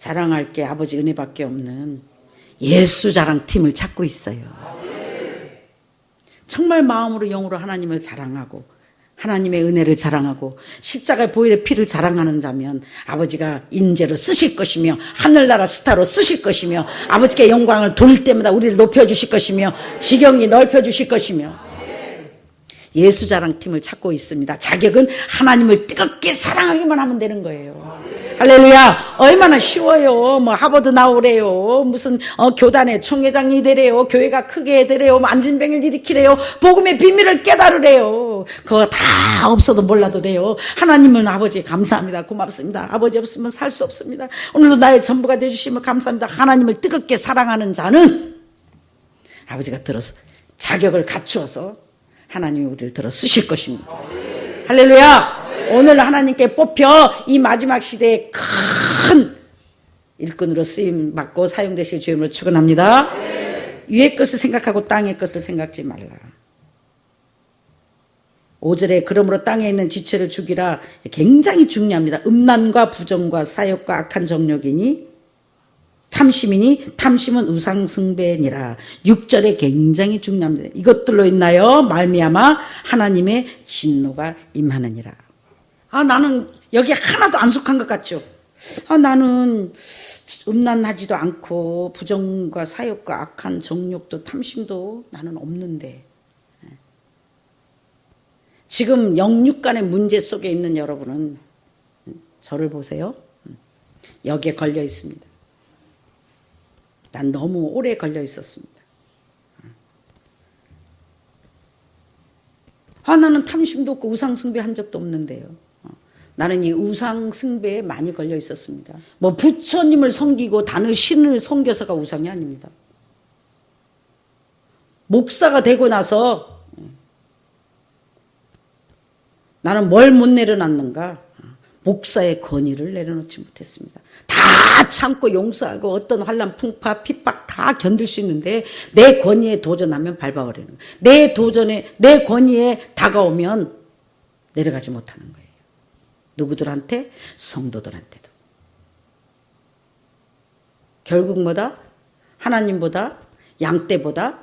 자랑할 게 아버지 은혜밖에 없는 예수 자랑 팀을 찾고 있어요. 정말 마음으로 영으로 하나님을 자랑하고 하나님의 은혜를 자랑하고 십자가의 보혈의 피를 자랑하는 자면 아버지가 인재로 쓰실 것이며 하늘나라 스타로 쓰실 것이며 아버지께 영광을 돌릴 때마다 우리를 높여주실 것이며 지경이 넓혀주실 것이며 예수 자랑팀을 찾고 있습니다. 자격은 하나님을 뜨겁게 사랑하기만 하면 되는 거예요. 할렐루야. 얼마나 쉬워요. 뭐 하버드 나오래요. 무슨 교단의 총회장이 되래요. 교회가 크게 되래요. 안진병을 일으키래요. 복음의 비밀을 깨달으래요. 그거 다 없어도 몰라도 돼요. 하나님은 아버지 감사합니다. 고맙습니다. 아버지 없으면 살 수 없습니다. 오늘도 나의 전부가 되어주시면 감사합니다. 하나님을 뜨겁게 사랑하는 자는 아버지가 들어서 자격을 갖추어서 하나님이 우리를 들어 쓰실 것입니다. 할렐루야. 오늘 하나님께 뽑혀 이 마지막 시대에 큰 일꾼으로 쓰임 받고 사용되실 주임으로 축원합니다. 위의 것을 생각하고 땅의 것을 생각지 말라. 5절에 그러므로 땅에 있는 지체를 죽이라. 굉장히 중요합니다. 음란과 부정과 사욕과 악한 정욕이니 탐심이니 탐심은 우상숭배니라. 6절에 굉장히 중요합니다. 이것들로 인하여 말미암아 하나님의 진노가 임하느니라. 나는 여기 하나도 안 속한 것 같죠? 나는 음란하지도 않고 부정과 사욕과 악한 정욕도 탐심도 나는 없는데. 지금 영육간의 문제 속에 있는 여러분은 저를 보세요. 여기에 걸려 있습니다. 난 너무 오래 걸려 있었습니다. 나는 탐심도 없고 우상숭배 한 적도 없는데요. 나는 이 우상숭배에 많이 걸려 있었습니다. 뭐 부처님을 섬기고 다른 신을 섬겨서가 우상이 아닙니다. 목사가 되고 나서 나는 뭘 못 내려놨는가? 목사의 권위를 내려놓지 못했습니다. 다 참고 용서하고 어떤 환난, 풍파, 핍박 다 견딜 수 있는데 내 권위에 도전하면 밟아버리는 거예요. 내 권위에 다가오면 내려가지 못하는 거예요. 누구들한테? 성도들한테도. 결국 뭐다? 하나님보다 양떼보다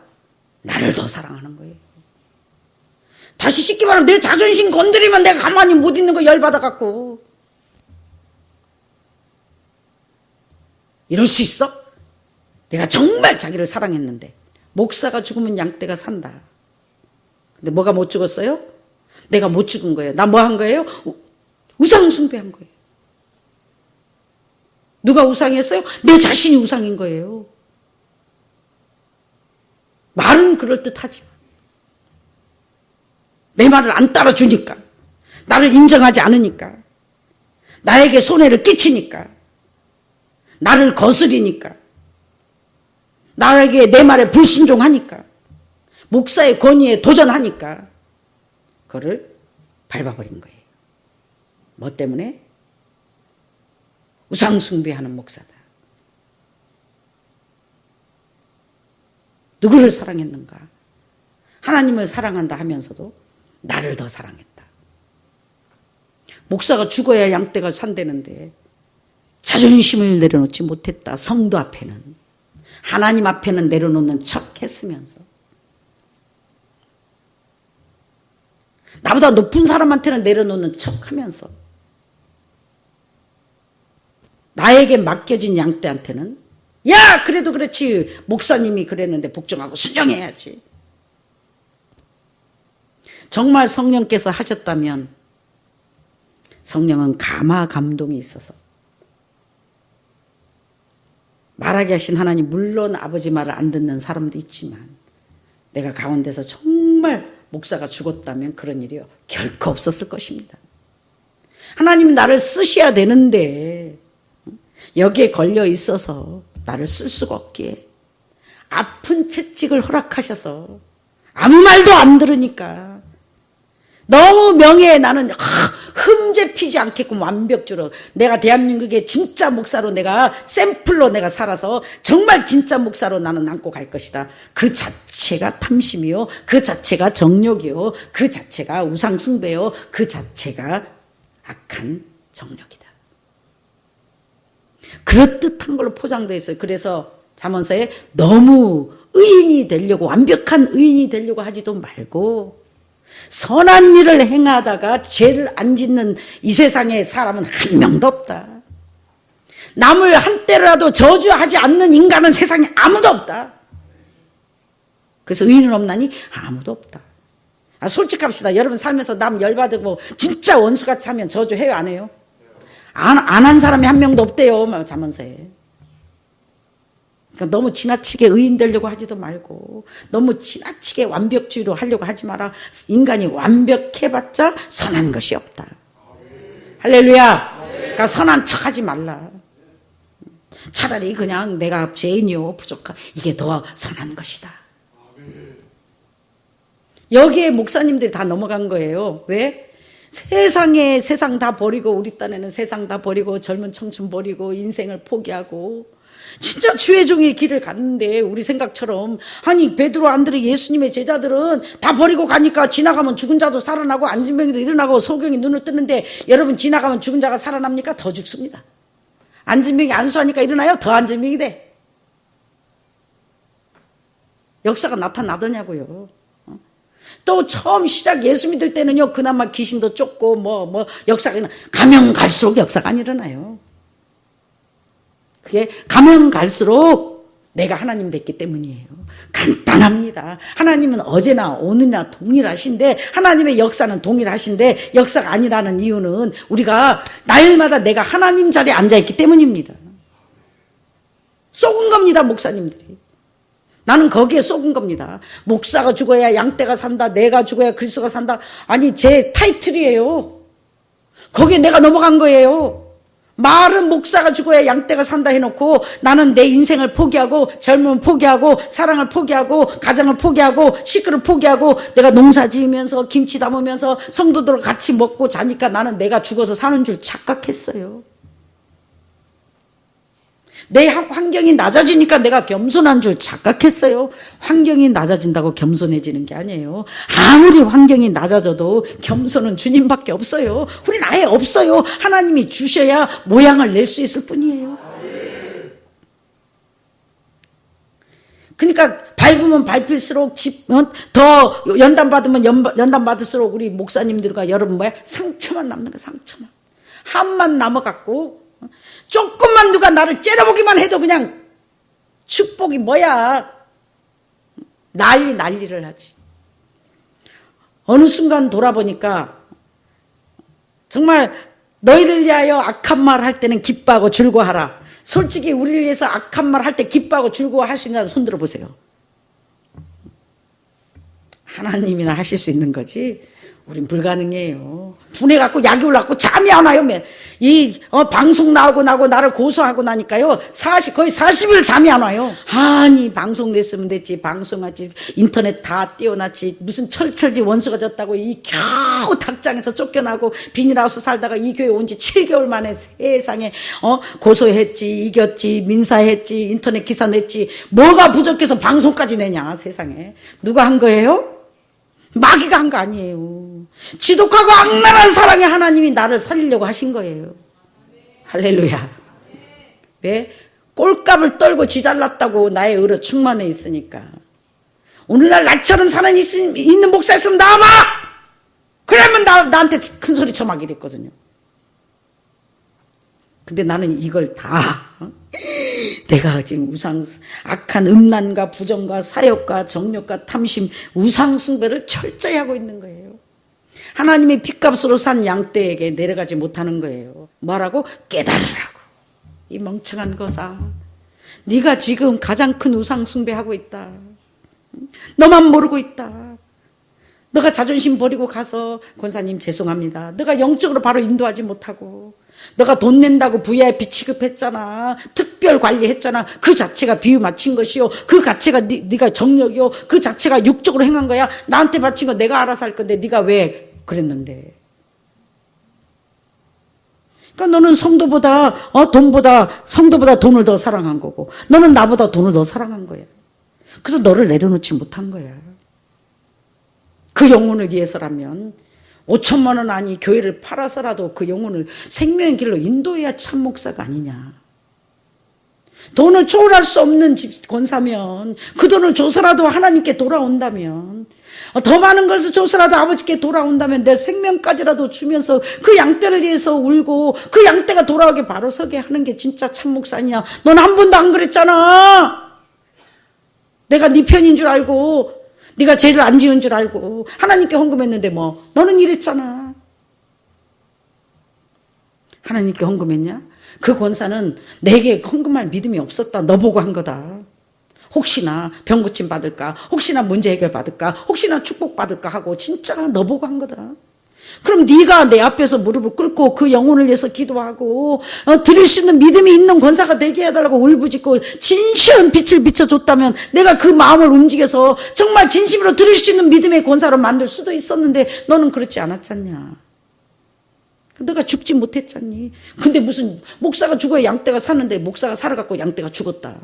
나를 더 사랑하는 거예요. 다시 쉽게 말하면 내 자존심 건드리면 내가 가만히 못 있는 거 열받아갖고. 이럴 수 있어? 내가 정말 자기를 사랑했는데 목사가 죽으면 양떼가 산다. 근데 뭐가 못 죽었어요? 내가 못 죽은 거예요. 나 뭐 한 거예요? 우상숭배한 거예요. 누가 우상했어요? 내 자신이 우상인 거예요. 말은 그럴듯하지만 내 말을 안 따라주니까, 나를 인정하지 않으니까, 나에게 손해를 끼치니까, 나를 거스리니까, 나에게 내 말에 불순종하니까, 목사의 권위에 도전하니까 그거를 밟아버린 거예요. 뭐 때문에? 우상숭배하는 목사다. 누구를 사랑했는가? 하나님을 사랑한다 하면서도 나를 더 사랑했다. 목사가 죽어야 양떼가 산다는데 자존심을 내려놓지 못했다. 성도 앞에는, 하나님 앞에는 내려놓는 척 했으면서 나보다 높은 사람한테는 내려놓는 척 하면서 나에게 맡겨진 양떼한테는 야 그래도 그렇지 목사님이 그랬는데 복종하고 순종해야지. 정말 성령께서 하셨다면 성령은 감화 감동이 있어서 말하게 하신 하나님, 물론 아버지 말을 안 듣는 사람도 있지만 내가 가운데서 정말 목사가 죽었다면 그런 일이 결코 없었을 것입니다. 하나님이 나를 쓰셔야 되는데 여기에 걸려 있어서 나를 쓸 수가 없기에 아픈 채찍을 허락하셔서 아무 말도 안 들으니까 너무 명예에 나는 흠죄 피지 않게끔 완벽주로 내가 대한민국의 진짜 목사로 내가 샘플로 내가 살아서 정말 진짜 목사로 나는 남고 갈 것이다. 그 자체가 탐심이요, 그 자체가 정욕이요, 그 자체가 우상숭배요, 그 자체가 악한 정욕이다. 그럴듯한 걸로 포장되어 있어요. 그래서 잠언서에 너무 의인이 되려고, 완벽한 의인이 되려고 하지도 말고 선한 일을 행하다가 죄를 안 짓는 이 세상에 사람은 한 명도 없다. 남을 한때라도 저주하지 않는 인간은 세상에 아무도 없다. 그래서 의인은 없나니 아무도 없다. 솔직합시다. 여러분 살면서 남 열받고 진짜 원수같이 하면 저주해요, 안 해요? 안 한 사람이 한 명도 없대요, 잠언서에. 그러니까 너무 지나치게 의인 되려고 하지도 말고 너무 지나치게 완벽주의로 하려고 하지 마라. 인간이 완벽해봤자 선한 것이 없다. 할렐루야. 그러니까 선한 척하지 말라. 차라리 그냥 내가 죄인이요 부족하 이게 더 선한 것이다. 여기에 목사님들이 다 넘어간 거예요. 왜? 세상 다 버리고, 우리 딴에는 세상 다 버리고 젊은 청춘 버리고 인생을 포기하고 진짜 주의 종의 길을 갔는데, 우리 생각처럼 아니 베드로 안드레 예수님의 제자들은 다 버리고 가니까 지나가면 죽은 자도 살아나고 안진병이도 일어나고 소경이 눈을 뜨는데, 여러분 지나가면 죽은 자가 살아납니까? 더 죽습니다. 안진병이 안수하니까 일어나요? 더 안진병이 돼. 역사가 나타나더냐고요. 또 처음 시작 예수 믿을 때는요, 그나마 귀신도 쫓고 뭐 역사가 가면 갈수록 역사가 안 일어나요. 그게 가면 갈수록 내가 하나님 됐기 때문이에요. 간단합니다. 하나님은 어제나 오늘나 동일하신데, 하나님의 역사는 동일하신데 역사가 아니라는 이유는 우리가 날마다 내가 하나님 자리에 앉아있기 때문입니다. 속은 겁니다, 목사님들이. 나는 거기에 속은 겁니다. 목사가 죽어야 양떼가 산다, 내가 죽어야 그리스도가 산다. 아니 제 타이틀이에요. 거기에 내가 넘어간 거예요. 말은 목사가 죽어야 양떼가 산다 해놓고 나는 내 인생을 포기하고 젊음을 포기하고 사랑을 포기하고 가정을 포기하고 식구를 포기하고 내가 농사 지으면서 김치 담으면서 성도들과 같이 먹고 자니까 나는 내가 죽어서 사는 줄 착각했어요. 내 환경이 낮아지니까 내가 겸손한 줄 착각했어요. 환경이 낮아진다고 겸손해지는 게 아니에요. 아무리 환경이 낮아져도 겸손은 주님밖에 없어요. 우리는 아예 없어요. 하나님이 주셔야 모양을 낼 수 있을 뿐이에요. 그러니까 밟으면 밟힐수록 더 연단받으면 연단받을수록 우리 목사님들과 여러분 상처만 남는 거야. 상처만. 한만 남아갖고 조금만 누가 나를 째려보기만 해도 그냥 축복이 뭐야. 난리를 하지. 어느 순간 돌아보니까 정말 너희를 위하여 악한 말 할 때는 기뻐하고 즐거워하라. 솔직히 우리를 위해서 악한 말 할 때 기뻐하고 즐거워할 수 있는 사람 손 들어보세요. 하나님이나 하실 수 있는 거지 우린 불가능해요. 분해갖고 약이 올라갖고 잠이 안 와요. 방송 나오고 나를 고소하고 나니까요. 거의 40일 잠이 안 와요. 아니 방송 냈으면 됐지. 방송하지. 인터넷 다 띄워놨지. 무슨 철철지 원수가 졌다고 겨우 닭장에서 쫓겨나고 비닐하우스 살다가 이 교회 온 지 7개월 만에 세상에 고소했지, 이겼지, 민사했지, 인터넷 기사 냈지. 뭐가 부족해서 방송까지 내냐 세상에. 누가 한 거예요? 마귀가 한 거 아니에요. 지독하고 악랄한 사랑의 하나님이 나를 살리려고 하신 거예요. 할렐루야. 왜? 꼴값을 떨고 지잘났다고 나의 의로 충만해 있으니까. 오늘날 나처럼 사는 있는 목사 있으면 나와봐! 그러면 나한테 큰 소리 쳐막 이랬거든요. 근데 나는 이걸 다 내가 지금 악한 음란과 부정과 사욕과 정욕과 탐심, 우상숭배를 철저히 하고 있는 거예요. 하나님의 핏값으로 산 양떼에게 내려가지 못하는 거예요. 뭐라고? 깨달으라고. 이 멍청한 거사. 네가 지금 가장 큰 우상숭배하고 있다. 너만 모르고 있다. 너가 자존심 버리고 가서 권사님 죄송합니다. 너가 영적으로 바로 인도하지 못하고 너가 돈 낸다고 VIP 취급했잖아. 특별 관리했잖아. 그 자체가 비유 맞춘 것이요. 그 자체가 네가 정력이요. 그 자체가 육적으로 행한 거야. 나한테 바친 거 내가 알아서 할 건데 네가 왜 그랬는데. 그러니까 너는 성도보다 돈을 더 사랑한 거고 너는 나보다 돈을 더 사랑한 거야. 그래서 너를 내려놓지 못한 거야. 그 영혼을 위해서라면 5천만 원 아니 교회를 팔아서라도 그 영혼을 생명의 길로 인도해야 참 목사가 아니냐. 돈을 초월할 수 없는 권사면 그 돈을 줘서라도 하나님께 돌아온다면, 더 많은 것을 줘서라도 아버지께 돌아온다면 내 생명까지라도 주면서 그 양떼를 위해서 울고 그 양떼가 돌아오게 바로 서게 하는 게 진짜 참 목사냐. 넌 한 번도 안 그랬잖아. 내가 네 편인 줄 알고 네가 죄를 안 지은 줄 알고 하나님께 헌금했는데 뭐 너는 이랬잖아. 하나님께 헌금했냐? 그 권사는 내게 헌금할 믿음이 없었다. 너 보고 한 거다. 혹시나 병 고침 받을까, 혹시나 문제 해결 받을까, 혹시나 축복 받을까 하고 진짜 너 보고 한 거다. 그럼 네가 내 앞에서 무릎을 꿇고 그 영혼을 위해서 기도하고 드릴 수 있는 믿음이 있는 권사가 되게 해달라고 울부짖고 진실한 빛을 비춰줬다면 내가 그 마음을 움직여서 정말 진심으로 드릴 수 있는 믿음의 권사로 만들 수도 있었는데 너는 그렇지 않았잖냐. 너가 죽지 못했잖니. 근데 무슨 목사가 죽어야 양떼가 사는데 목사가 살아갖고 양떼가 죽었다.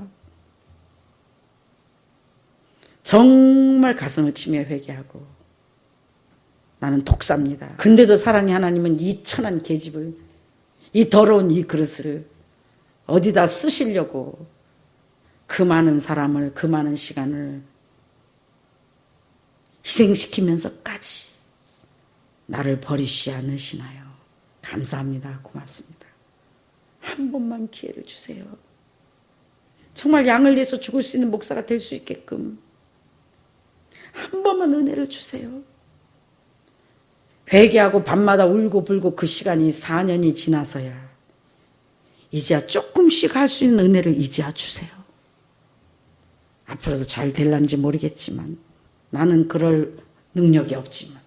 정말 가슴을 치며 회개하고 나는 독사입니다. 근데도 사랑의 하나님은 이 천한 계집을, 이 더러운 이 그릇을 어디다 쓰시려고 그 많은 사람을, 그 많은 시간을 희생시키면서까지 나를 버리시지 않으시나요? 감사합니다. 고맙습니다. 한 번만 기회를 주세요. 정말 양을 위해서 죽을 수 있는 목사가 될 수 있게끔 한 번만 은혜를 주세요. 회개하고 밤마다 울고 불고 그 시간이 4년이 지나서야 이제야 조금씩 할 수 있는 은혜를 이제야 주세요. 앞으로도 잘 될란지 모르겠지만 나는 그럴 능력이 없지만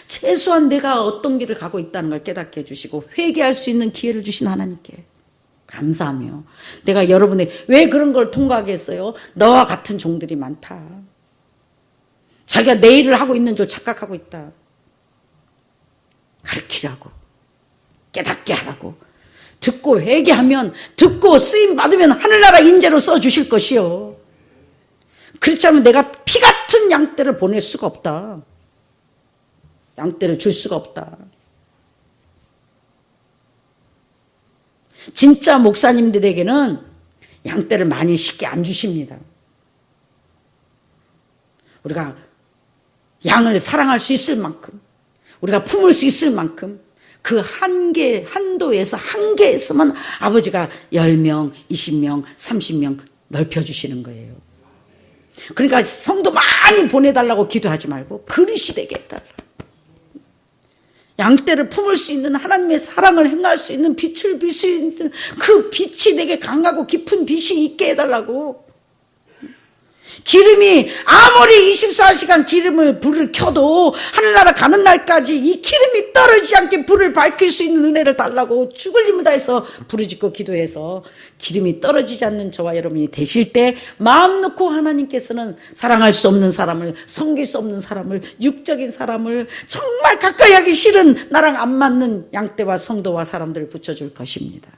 최소한 내가 어떤 길을 가고 있다는 걸 깨닫게 해주시고 회개할 수 있는 기회를 주신 하나님께 감사하며 내가 여러분의 왜 그런 걸 통과하게 했어요? 너와 같은 종들이 많다. 자기가 내 일을 하고 있는 줄 착각하고 있다. 가르치라고, 깨닫게 하라고, 듣고 회개하면, 듣고 쓰임 받으면 하늘나라 인재로 써주실 것이요. 그렇지 않으면 내가 피 같은 양떼를 보낼 수가 없다. 양떼를 줄 수가 없다. 진짜 목사님들에게는 양떼를 많이 쉽게 안 주십니다. 우리가 양을 사랑할 수 있을 만큼, 우리가 품을 수 있을 만큼 그 한계, 한도에서 한계에서만 아버지가 10명, 20명, 30명 넓혀주시는 거예요. 그러니까 성도 많이 보내달라고 기도하지 말고 그릇이 되게 해달라. 양떼를 품을 수 있는 하나님의 사랑을 행할 수 있는 빛을 빌 수 있는 그 빛이 되게 강하고 깊은 빛이 있게 해달라고. 기름이 아무리 24시간 불을 켜도 하늘나라 가는 날까지 이 기름이 떨어지지 않게 불을 밝힐 수 있는 은혜를 달라고 죽을 힘을 다해서 부르짖고 기도해서 기름이 떨어지지 않는 저와 여러분이 되실 때 마음 놓고 하나님께서는 사랑할 수 없는 사람을, 섬길 수 없는 사람을, 육적인 사람을, 정말 가까이 하기 싫은 나랑 안 맞는 양떼와 성도와 사람들을 붙여줄 것입니다.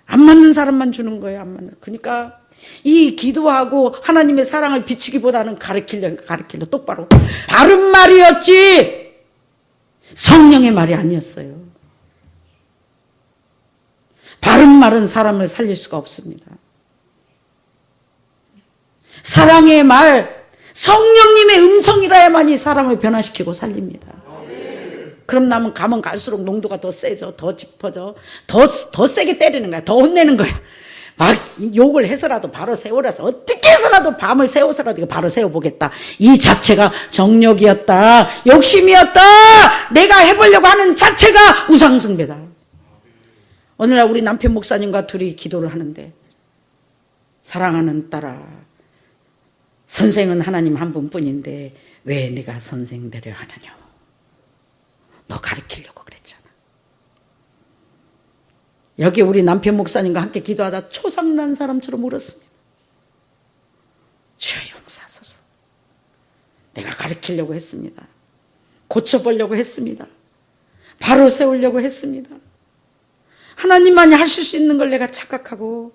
안 맞는 사람만 주는 거예요. 안 맞는. 그러니까 이 기도하고 하나님의 사랑을 비추기보다는 가르치려 똑바로. 바른 말이었지 성령의 말이 아니었어요. 바른 말은 사람을 살릴 수가 없습니다. 사랑의 말, 성령님의 음성이라야만이 사람을 변화시키고 살립니다. 그럼 나면 가면 갈수록 농도가 더 세져, 더 짚어져, 더 세게 때리는 거야, 더 혼내는 거야. 막 욕을 해서라도 바로 세우라서 어떻게 해서라도 밤을 새워서라도 바로 세워보겠다. 이 자체가 정욕이었다, 욕심이었다, 내가 해보려고 하는 자체가 우상숭배다. 오늘날 우리 남편 목사님과 둘이 기도를 하는데 사랑하는 딸아, 선생은 하나님 한 분뿐인데 왜 네가 선생 되려 하느냐. 너 가르치려고 그랬잖아. 여기 우리 남편 목사님과 함께 기도하다 초상난 사람처럼 울었습니다. 주여 용서하소서. 내가 가르치려고 했습니다. 고쳐보려고 했습니다. 바로 세우려고 했습니다. 하나님만이 하실 수 있는 걸 내가 착각하고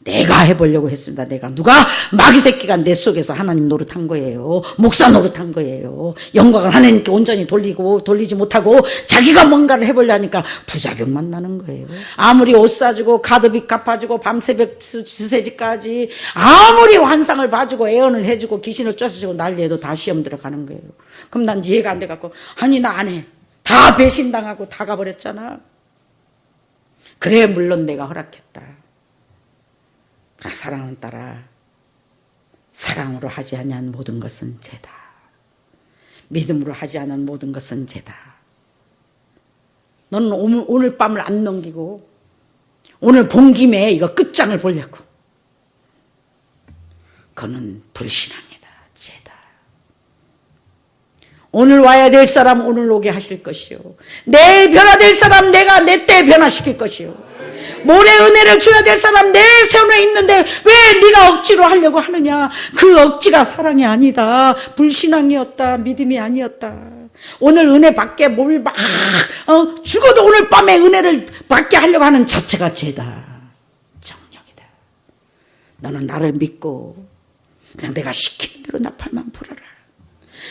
내가 해보려고 했습니다. 누가 마귀 새끼가 내 속에서 하나님 노릇한 거예요. 목사 노릇한 거예요. 영광을 하나님께 온전히 돌리지 못하고 자기가 뭔가를 해보려 하니까 부작용만 나는 거예요. 아무리 옷 사주고 카드빚 갚아주고 밤새벽 주세지까지 아무리 환상을 봐주고 애언을 해주고 귀신을 쫓아주고 난리해도 다 시험 들어가는 거예요. 그럼 난 이해가 안 돼갖고 아니 나 안 해. 다 배신당하고 다 가버렸잖아. 그래 물론 내가 허락했다. 사랑하는 딸아, 사랑으로 하지 아니한 모든 것은 죄다. 믿음으로 하지 않은 모든 것은 죄다. 너는 오늘 밤을 안 넘기고 오늘 본 김에 이거 끝장을 보려고. 그거는 불신앙이다. 죄다. 오늘 와야 될 사람 오늘 오게 하실 것이요. 내일 변화될 사람 내가 내 때 변화시킬 것이요. 모래 은혜를 줘야 될 사람 내 손에 있는데 왜 네가 억지로 하려고 하느냐. 그 억지가 사랑이 아니다. 불신앙이었다. 믿음이 아니었다. 오늘 은혜 받게 뭘 막 죽어도 오늘 밤에 은혜를 받게 하려고 하는 자체가 죄다. 정욕이다. 너는 나를 믿고 그냥 내가 시키는 대로 나팔만 불어라.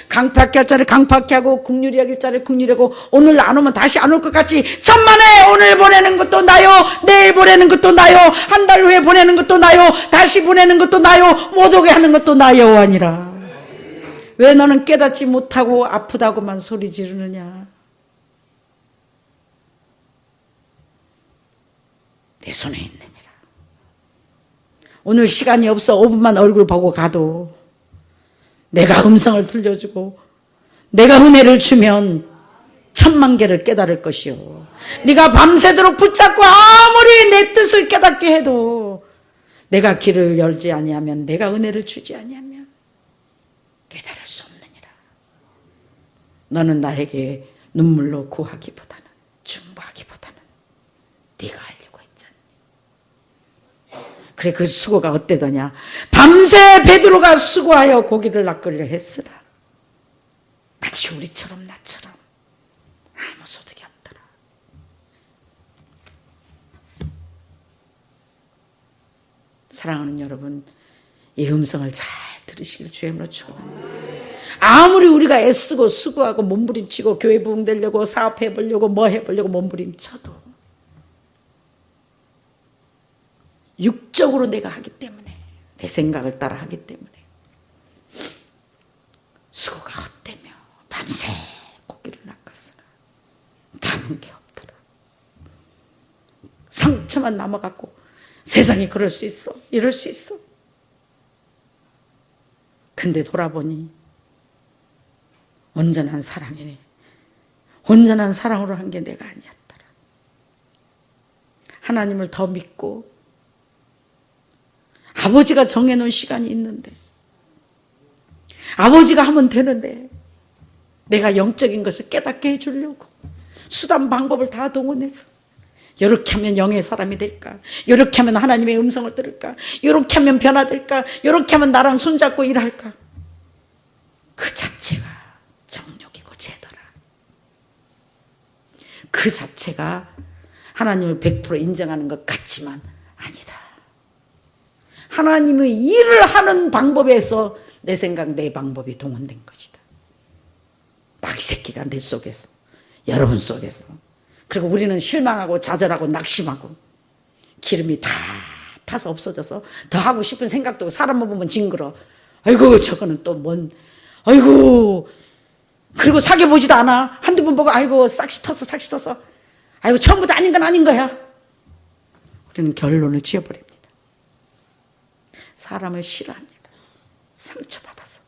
강팍게 할 자를 강팍게 하고 긍휼히 여길 자를 긍휼히 하고 오늘 안 오면 다시 안 올 것 같이 천만에 오늘 보내는 것도 나요. 내일 보내는 것도 나요. 한 달 후에 보내는 것도 나요. 다시 보내는 것도 나요. 못 오게 하는 것도 나요 아니라. 왜 너는 깨닫지 못하고 아프다고만 소리 지르느냐. 내 손에 있느니라. 오늘 시간이 없어 5분만 얼굴 보고 가도 내가 음성을 들려주고 내가 은혜를 주면 1000만 개를 깨달을 것이요. 네가 밤새도록 붙잡고 아무리 내 뜻을 깨닫게 해도 내가 길을 열지 아니하면 내가 은혜를 주지 아니하면 깨달을 수 없느니라. 너는 나에게 눈물로 구하기보다는 중보하기보다는 네가 하려고 했잖니. 그래 그 수고가 어때더냐. 밤새 베드로가 수고하여 고기를 낚으려 했으나 마치 우리처럼 나처럼 아무 소득이 없더라. 사랑하는 여러분, 이 음성을 잘 들으시길 주님으로 축원합니다. 아무리 우리가 애쓰고 수고하고 몸부림치고 교회 부흥되려고 사업해보려고 뭐 해보려고 몸부림쳐도 육적으로 내가 하기 때문에 내 생각을 따라 하기 때문에 수고가 헛되며 밤새 고기를 낚았으나 남은 게 없더라. 상처만 남아갖고 세상이 그럴 수 있어. 이럴 수 있어. 근데 돌아보니 온전한 사랑이네. 온전한 사랑으로 한 게 내가 아니었더라. 하나님을 더 믿고 아버지가 정해놓은 시간이 있는데 아버지가 하면 되는데 내가 영적인 것을 깨닫게 해주려고 수단 방법을 다 동원해서 이렇게 하면 영의 사람이 될까? 이렇게 하면 하나님의 음성을 들을까? 이렇게 하면 변화될까? 이렇게 하면 나랑 손잡고 일할까? 그 자체가 정욕이고 죄더라. 그 자체가 하나님을 100% 인정하는 것 같지만 아니다. 하나님의 일을 하는 방법에서 내 생각, 내 방법이 동원된 것이다. 마귀 새끼가 내 속에서, 여러분 속에서. 그리고 우리는 실망하고 좌절하고 낙심하고 기름이 다 타서 없어져서 더 하고 싶은 생각도 사람만 보면 징그러. 아이고 저거는 또 뭔, 아이고. 그리고 사귀어보지도 않아. 한두 번 보고 아이고 싹시 터서 아이고 처음부터 아닌 건 아닌 거야. 우리는 결론을 지어버립니다. 사람을 싫어합니다. 상처받아서.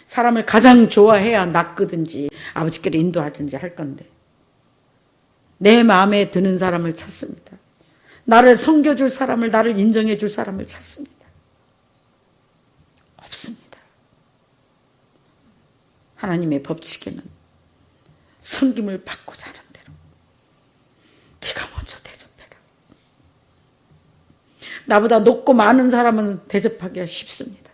사람을 가장 좋아해야 낚으든지 아버지께로 인도하든지 할 건데 내 마음에 드는 사람을 찾습니다. 나를 섬겨줄 사람을, 나를 인정해줄 사람을 찾습니다. 없습니다. 하나님의 법칙에는 섬김을 받고자 하는 대로 네가 먼저 대접해라. 나보다 높고 많은 사람은 대접하기가 쉽습니다.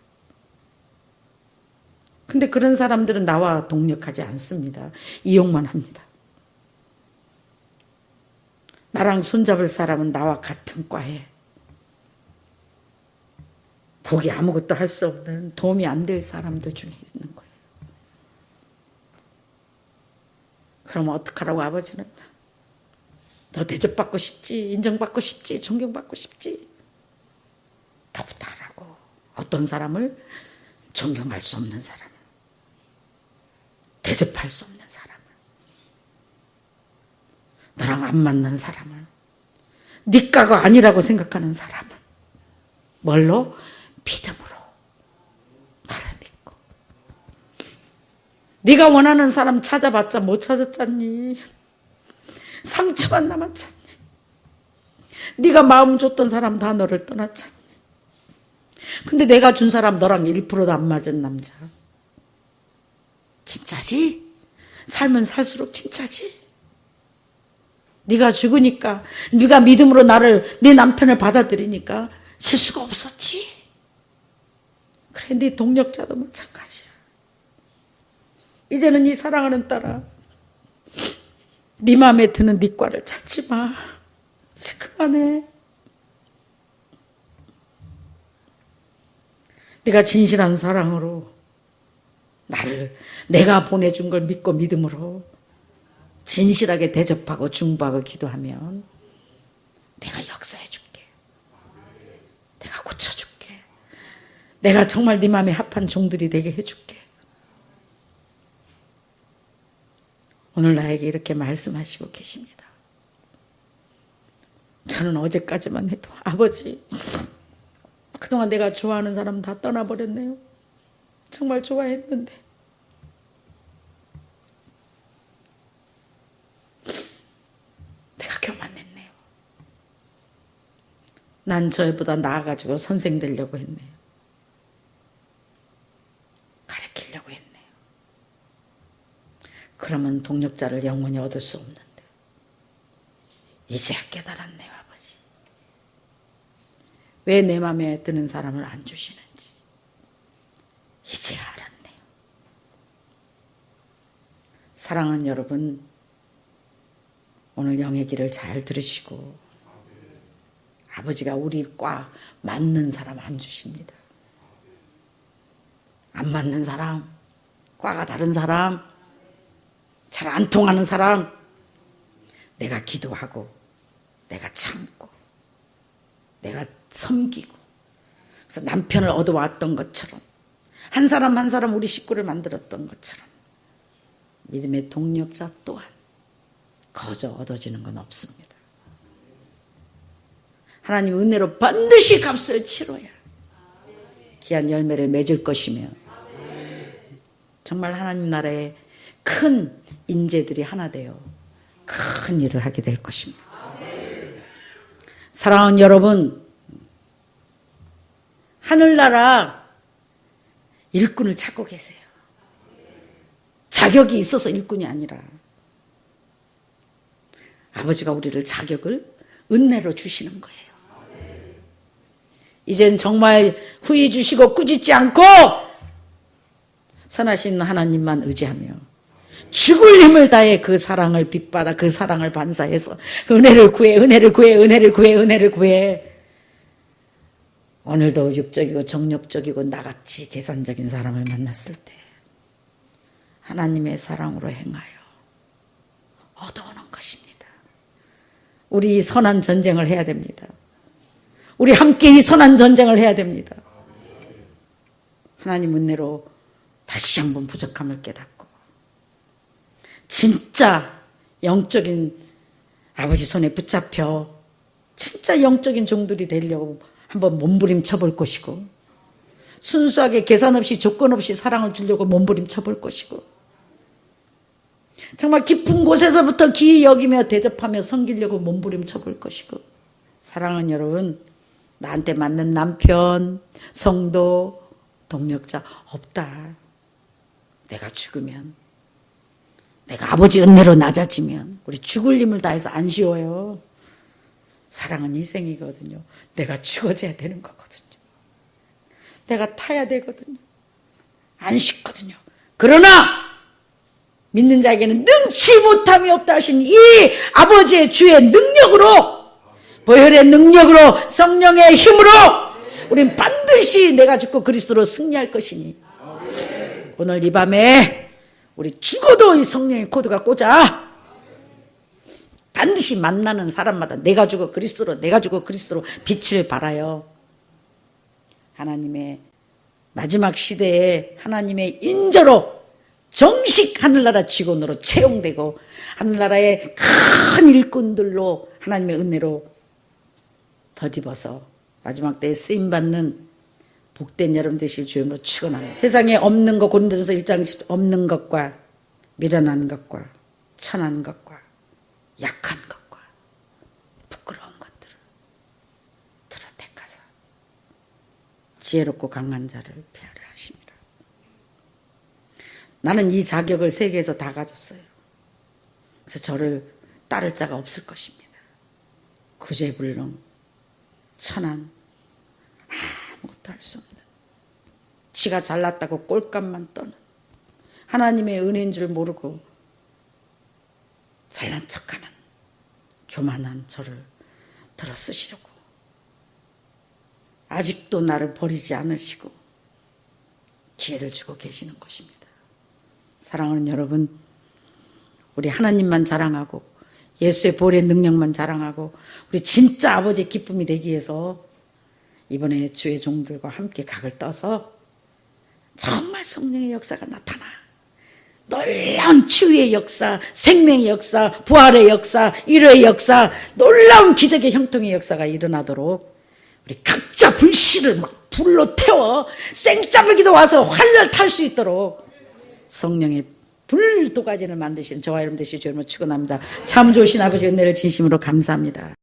근데 그런 사람들은 나와 동력하지 않습니다. 이용만 합니다. 나랑 손잡을 사람은 나와 같은 과에 복이 아무것도 할 수 없는 도움이 안 될 사람들 중에 있는 거예요. 그러면 어떡하라고 아버지는? 너 대접받고 싶지? 인정받고 싶지? 존경받고 싶지? 너부터 하라고. 어떤 사람을? 존경할 수 없는 사람을, 대접할 수 없는 사람을, 너랑 안 맞는 사람을, 네 과가 아니라고 생각하는 사람을 뭘로? 믿음으로 나를 믿고. 네가 원하는 사람 찾아봤자 못 찾았잖니. 상처만 남았잖니. 네가 마음 줬던 사람 다 너를 떠났잖니. 근데 내가 준 사람 너랑 1%도 안 맞은 남자. 진짜지? 살면 살수록 진짜지? 네가 죽으니까, 네가 믿음으로 나를, 네 남편을 받아들이니까 실수가 없었지. 그래, 네 동력자도 마찬가지야. 이제는 네 사랑하는 딸아, 네 마음에 드는 네 과를 찾지 마. 이제 그만해. 네가 진실한 사랑으로 나를, 내가 보내준 걸 믿고 믿음으로 진실하게 대접하고 중보하고 기도하면 내가 역사해 줄게. 내가 고쳐줄게. 내가 정말 네 마음에 합한 종들이 되게 해줄게. 오늘 나에게 이렇게 말씀하시고 계십니다. 저는 어제까지만 해도 아버지, 그동안 내가 좋아하는 사람 다 떠나버렸네요. 정말 좋아했는데. 내가 교만했네요. 난 저희보다 나아가지고 선생 되려고 했네요. 가르치려고 했네요. 그러면 동력자를 영원히 얻을 수 없는데. 이제야 깨달았네요, 아버지. 왜 내 마음에 드는 사람을 안 주시는지 이제야 알았네요. 사랑하는 여러분, 오늘 영의 길을 잘 들으시고, 아버지가 우리 과 맞는 사람 안 주십니다. 안 맞는 사람, 과가 다른 사람, 잘 안 통하는 사람, 내가 기도하고, 내가 참고, 내가 섬기고, 그래서 남편을 얻어왔던 것처럼, 한 사람 한 사람 우리 식구를 만들었던 것처럼 믿음의 동력자 또한 거저 얻어지는 건 없습니다. 하나님 은혜로 반드시 값을 치러야 귀한 열매를 맺을 것이며, 정말 하나님 나라의 큰 인재들이 하나 되어 큰 일을 하게 될 것입니다. 사랑하는 여러분, 하늘나라 일꾼을 찾고 계세요. 자격이 있어서 일꾼이 아니라 아버지가 우리를 자격을 은혜로 주시는 거예요. 이젠 정말 후회 주시고 꾸짖지 않고 선하신 하나님만 의지하며 죽을 힘을 다해 그 사랑을 빗받아 그 사랑을 반사해서 은혜를 구해, 은혜를 구해, 은혜를 구해, 은혜를 구해. 오늘도 육적이고 정력적이고 나같이 계산적인 사람을 만났을 때 하나님의 사랑으로 행하여 얻어오는 것입니다. 우리 이 선한 전쟁을 해야 됩니다. 우리 함께 이 선한 전쟁을 해야 됩니다. 하나님 은혜로 다시 한번 부족함을 깨닫고 진짜 영적인 아버지 손에 붙잡혀 진짜 영적인 종들이 되려고 한번 몸부림쳐 볼 것이고, 순수하게 계산 없이 조건 없이 사랑을 주려고 몸부림쳐 볼 것이고, 정말 깊은 곳에서부터 기이 여기며 대접하며 섬기려고 몸부림쳐 볼 것이고, 사랑하는 여러분, 나한테 맞는 남편, 성도, 동력자 없다. 내가 죽으면, 내가 아버지 은혜로 낮아지면 우리 죽을 힘을 다해서 안 쉬워요. 사랑은 희생이거든요. 내가 죽어져야 되는 거거든요. 내가 타야 되거든요. 안 쉽거든요. 그러나 믿는 자에게는 능치 못함이 없다 하신 이 아버지의 주의 능력으로, 보혈의 능력으로, 성령의 힘으로 우린 반드시 내가 죽고 그리스도로 승리할 것이니 오늘 이 밤에 우리 죽어도 이 성령의 코드가 꽂아 반드시 만나는 사람마다 내가 죽어 그리스도로, 내가 죽어 그리스도로 빛을 발하여 하나님의 마지막 시대에 하나님의 인자로 정식 하늘나라 직원으로 채용되고 하늘나라의 큰 일꾼들로 하나님의 은혜로 덧입어서 마지막 때에 쓰임받는 복된 여러분 되실 주님으로 축원합니다. 세상에 없는 것, 고린도전서 1장 10 없는 것과 미련한 것과 천한 것과 약한 것과 부끄러운 것들을 들어 택하사 지혜롭고 강한 자를 폐하려 하십니다. 나는 이 자격을 세계에서 다 가졌어요. 그래서 저를 따를 자가 없을 것입니다. 구제불능, 천한, 아무것도 할 수 없는, 지가 잘났다고 꼴값만 떠는, 하나님의 은혜인 줄 모르고 잘난 척하는 교만한 저를 들어 쓰시려고 아직도 나를 버리지 않으시고 기회를 주고 계시는 것입니다. 사랑하는 여러분, 우리 하나님만 자랑하고 예수의 보혈의 능력만 자랑하고 우리 진짜 아버지의 기쁨이 되기 위해서 이번에 주의 종들과 함께 각을 떠서 정말 성령의 역사가 나타나 놀라운 치유의 역사, 생명의 역사, 부활의 역사, 위로의 역사, 놀라운 기적의 형통의 역사가 일어나도록 우리 각자 불씨를 막 불로 태워 생짜배기도 와서 활날 탈 수 있도록 성령의 불도가지를 만드시는 저와 여러분 되시기 주님을 축원합니다. 참 좋으신 아버지 은혜를 진심으로 감사합니다.